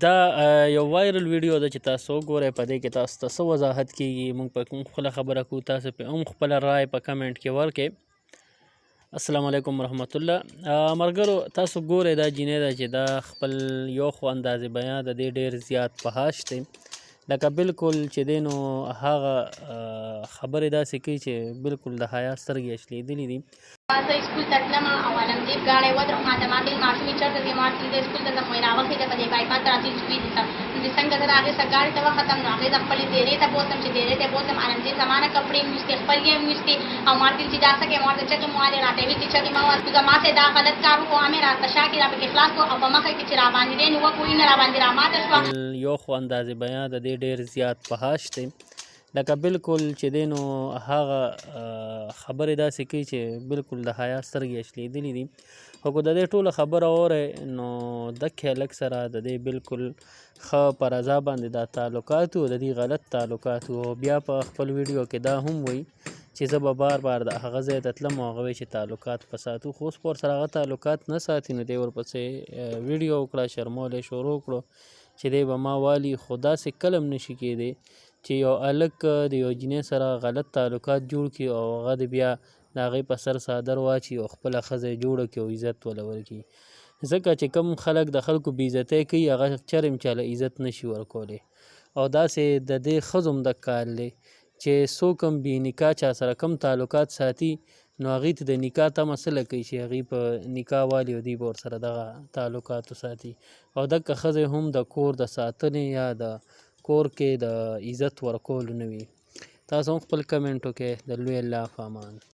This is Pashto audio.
دا یو وایرل ویډیو ده چې تاسو وګورئ. په دې کې تاسو ته څه وضاحت کیږي، موږ په کوم خپله خبره کوو، تاسو پې هم خپله رای په کمنټ کې ورکړئ. السلام علیکم ورحمت الله. ملګرو تاسو ګورئ دا جینۍ ده چې دا خپل یو خو اندازې بیان د دې ډېر زیات فحاش دی، لکه بالکل چې دی نو هغه خبرې داسې کوي چې بالکل د حیا سترګې شلېدلې دي. زه سکول ته تلمه او علمدیب ګاډی ودرېد، ما ته ویل ماشومې چېرته ځې؟ ما ورته زه سکول ته ځم. وایي راوخېږه په دې بایپاس ته راتلل شوي دي. نو څنګه زه د هغې سره ګاډي ته وختم، نو هغې زه خپلې دیرې ته بوتلم چې دیرې ته یې بوتلم. علمدیب زما نه کپړې مې ویستې، خپل یې ویستې او ما ورته ویل چې دا څه کوې؟ ما ورته چغې مې وهلې، راته یې ویل چې چغې مه وهه. زما سره دا غلط کار وکړو، مې راته شا کې را پکې خلاص کړو او په مخه کې چې را باندې دی نو وکړو نه را باندې را ماته شوه. یو خو اندازې بیان د دې ډېر زیات فحاش دی، لکه بالکل چې دی نو هغه خبرې داسې کوي چې بالکل د حیا سترګې شلېدلې دي. خو که د دې ټوله خبره واورئ نو دکې هلک سره د دې بالکل ښه په رضا باندې دا تعلقات و، د دې غلط تعلقات و. بیا په خپل ویډیو کې دا هم وایي چې زه به بار بار د هغه ځای ته تلم او هغه وایي چې تعلقات په ساتو، خو اوس په ورسره هغه تعلقات نه ساتي. نو دی ورپسې ویډیو وکړه، شرمول یې شروع کړو چې دی به ما والي. خو داسې کله هم نشي کیدی چې یو هلک د یو جینۍ سره غلط تعلقات جوړ کړي او هغه د بیا د هغې په سر څادر واچي او خپله ښځه یې جوړه کړي او عزت وله ورکړي. ځکه چې کوم خلک د خلکو بې عزتۍ کوي هغه چرې هم چاله عزت نشي ورکولی. او داسې د دې ښځو هم دک حال دی چې څوک هم بې نکاح چا سره کم تعلقات ساتي نو هغې ته د نکاح تمه څه کوي چې هغې په نکاح والي او دوی به ورسره دغه تعلقاتو ساتي. او دکه ښځې هم د کور د ساتنې یا د کور کې د عزت ورکولو نه وي. تاسو هم خپل کمنټ وکړئ. د لوی الله په امان.